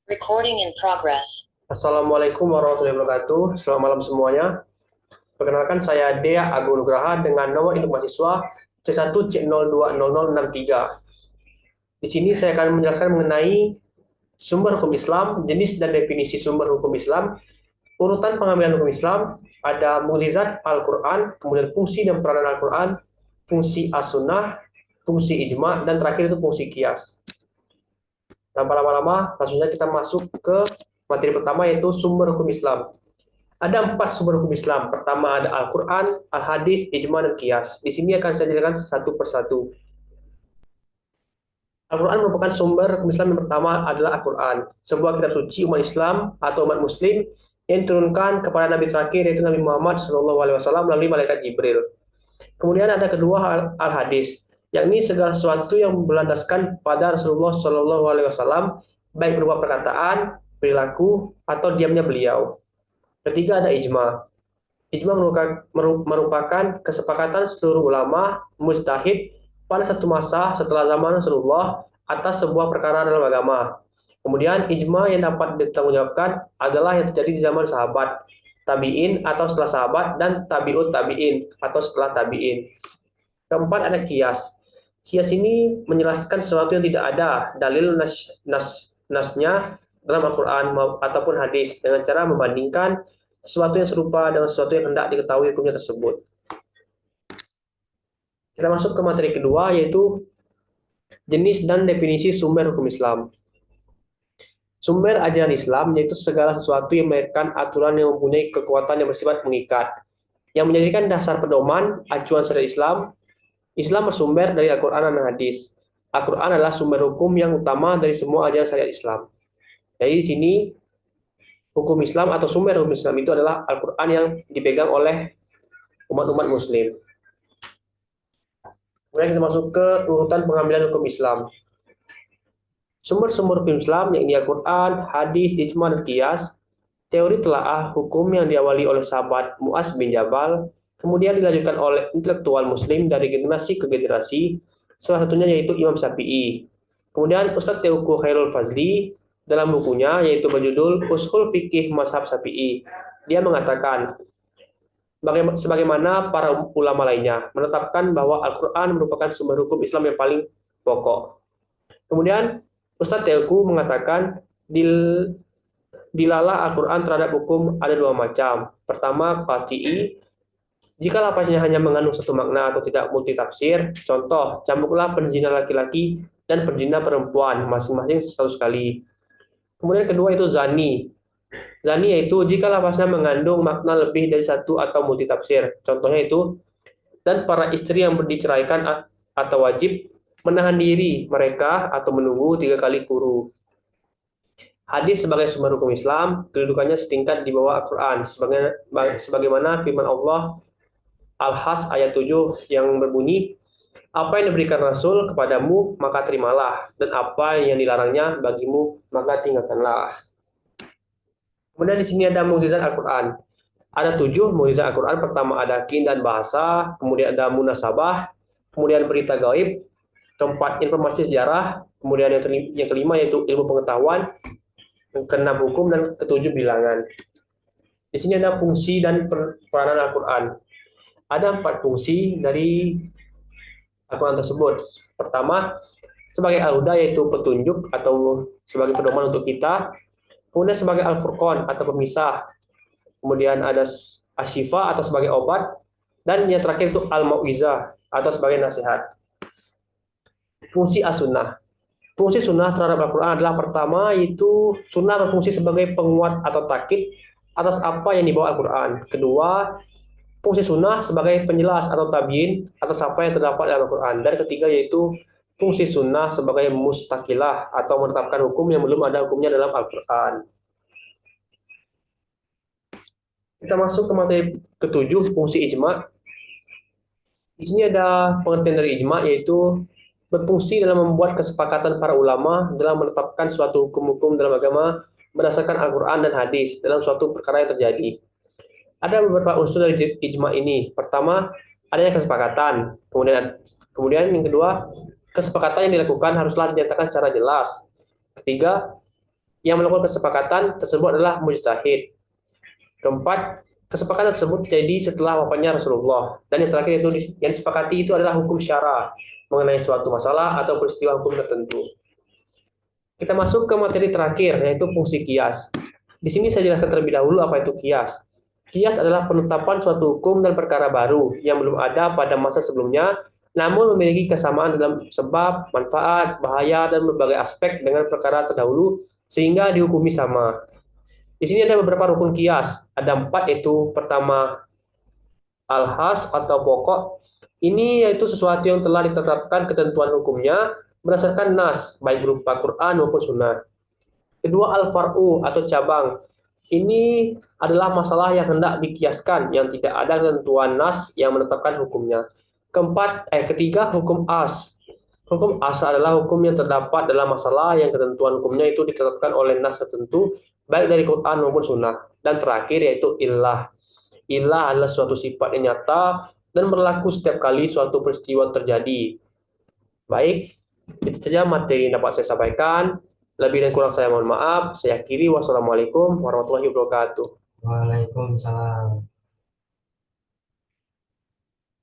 Recording in progress. Assalamualaikum warahmatullahi wabarakatuh. Selamat malam semuanya. Perkenalkan saya Dea Agung Nugraha dengan nomor induk mahasiswa C1C020063. Di sini saya akan menjelaskan mengenai sumber hukum Islam, jenis dan definisi sumber hukum Islam, urutan pengambilan hukum Islam, ada mukjizat Al-Quran, kemudian fungsi dan peranan Al-Quran, fungsi as-sunnah, fungsi ijma, dan terakhir itu fungsi kias. Tanpa lama-lama, langsung saja kita masuk ke materi pertama, yaitu sumber hukum Islam. Ada 4 sumber hukum Islam. Pertama ada Al-Quran, Al-Hadis, Ijma, dan Qiyas. Di sini akan saya jelaskan satu persatu. Al-Quran merupakan sumber hukum Islam yang pertama adalah Al-Quran, sebuah kitab suci umat Islam atau umat Muslim yang diturunkan kepada Nabi terakhir, yaitu Nabi Muhammad SAW melalui malaikat Jibril. Kemudian ada kedua Al-Hadis, yakni segala sesuatu yang berlandaskan pada Rasulullah SAW, baik berupa perkataan, perilaku, atau diamnya beliau. Ketiga ada ijma. Ijma merupakan kesepakatan seluruh ulama mujtahid pada satu masa setelah zaman Rasulullah atas sebuah perkara dalam agama. Kemudian ijma yang dapat ditanggungjawabkan adalah yang terjadi di zaman sahabat, tabi'in atau setelah sahabat, dan tabi'ut tabi'in atau setelah tabi'in. Keempat ada kias. Kias ini menjelaskan sesuatu yang tidak ada dalil nasnya dalam Al-Quran ataupun hadis dengan cara membandingkan sesuatu yang serupa dengan sesuatu yang hendak diketahui hukumnya tersebut. Kita masuk ke materi kedua, yaitu jenis dan definisi sumber hukum Islam. Sumber ajaran Islam yaitu segala sesuatu yang melahirkan aturan yang mempunyai kekuatan yang bersifat mengikat, yang menjadikan dasar pedoman acuan syariat Islam. Islam bersumber dari Al-Quran dan hadis. Al-Quran adalah sumber hukum yang utama dari semua ajaran syariat Islam. Jadi di sini hukum Islam atau sumber hukum Islam itu adalah Al-Quran yang dipegang oleh umat-umat Muslim. Kemudian kita masuk ke urutan pengambilan hukum Islam. Sumber-sumber hukum Islam yakni Al-Quran, hadis, ijma, dan qiyas. Teori telaah hukum yang diawali oleh sahabat Mu'az bin Jabal, kemudian dilanjutkan oleh intelektual Muslim dari generasi ke generasi, salah satunya yaitu Imam Syafi'i. Kemudian Ustadz Teuku Khairul Fazli dalam bukunya yaitu berjudul Ushul Fikih Mazhab Syafi'i, dia mengatakan sebagaimana para ulama lainnya menetapkan bahwa Al-Quran merupakan sumber hukum Islam yang paling pokok. Kemudian Ustadz Teuku mengatakan dilalah Al-Quran terhadap hukum ada 2 macam. Pertama, qat'i, jika lafaznya hanya mengandung satu makna atau tidak multitafsir. Contoh, cambuklah penzina laki-laki dan penzina perempuan masing-masing satu sekali. Kemudian kedua itu zani. Zani yaitu jika lafaznya mengandung makna lebih dari satu atau multitafsir. Contohnya itu, dan para istri yang diceraikan atau wajib menahan diri mereka atau menunggu 3 kali kuru. Hadis sebagai sumber hukum Islam, kedudukannya setingkat di bawah Al-Quran, sebagaimana firman Allah Al-Has ayat 7 yang berbunyi, apa yang diberikan Rasul kepadamu, maka terimalah, dan apa yang dilarangnya bagimu, maka tinggalkanlah. Kemudian di sini ada mukjizat Al-Quran. Ada 7 mukjizat Al-Quran. Pertama ada keindahan bahasa, kemudian ada munasabah, kemudian berita gaib, keempat informasi sejarah, kemudian yang kelima yaitu ilmu pengetahuan, keenam hukum, dan ketujuh bilangan. Di sini ada fungsi dan peranan Al-Quran. Ada 4 fungsi dari Al-Quran tersebut. Pertama, sebagai al-huda yaitu petunjuk atau sebagai pedoman untuk kita. Kemudian sebagai al-furqan atau pemisah. Kemudian ada asyifa atau sebagai obat. Dan yang terakhir itu al-mau'izah atau sebagai nasihat. Fungsi as-sunnah. Fungsi sunnah terhadap Al-Quran adalah pertama yaitu sunnah berfungsi sebagai penguat atau takkid atas apa yang dibawa Al-Quran. Kedua, fungsi sunnah sebagai penjelas atau tabyin atas apa yang terdapat dalam Al-Quran. Dan ketiga yaitu fungsi sunnah sebagai mustaqilah atau menetapkan hukum yang belum ada hukumnya dalam Al-Quran. Kita masuk ke materi ketujuh, fungsi ijma. Di sini ada pengertian dari ijma yaitu berfungsi dalam membuat kesepakatan para ulama dalam menetapkan suatu hukum-hukum dalam agama berdasarkan Al-Quran dan hadis dalam suatu perkara yang terjadi. Ada beberapa unsur dari ijma ini. Pertama, adanya kesepakatan. Kemudian yang kedua, kesepakatan yang dilakukan haruslah dinyatakan secara jelas. Ketiga, Yang melakukan kesepakatan tersebut adalah mujtahid. Keempat, kesepakatan tersebut terjadi setelah wafatnya Rasulullah. Dan yang terakhir itu yang disepakati itu adalah hukum syara mengenai suatu masalah atau peristiwa hukum tertentu. Kita masuk ke materi terakhir, yaitu fungsi kias. Di sini saya jelaskan terlebih dahulu apa itu kias. Kias adalah penetapan suatu hukum dan perkara baru yang belum ada pada masa sebelumnya, namun memiliki kesamaan dalam sebab, manfaat, bahaya, dan berbagai aspek dengan perkara terdahulu, sehingga dihukumi sama. Di sini ada beberapa rukun kias. Ada 4, yaitu pertama, al-has atau pokok. Ini yaitu sesuatu yang telah ditetapkan ketentuan hukumnya berdasarkan nas, baik berupa Quran maupun sunnah. Kedua, al-far'u atau cabang. Ini adalah masalah yang hendak dikiaskan, yang tidak ada ketentuan nas yang menetapkan hukumnya. Ketiga, hukum as. Hukum as adalah hukum yang terdapat dalam masalah yang ketentuan hukumnya itu ditetapkan oleh nas tertentu, baik dari Quran maupun sunnah. Dan terakhir yaitu illah. Illah adalah suatu sifat yang nyata dan berlaku setiap kali suatu peristiwa terjadi. Baik, itu saja materi yang dapat saya sampaikan. Lebih dan kurang saya mohon maaf. Saya akhiri. Wassalamualaikum warahmatullahi wabarakatuh. Waalaikumsalam.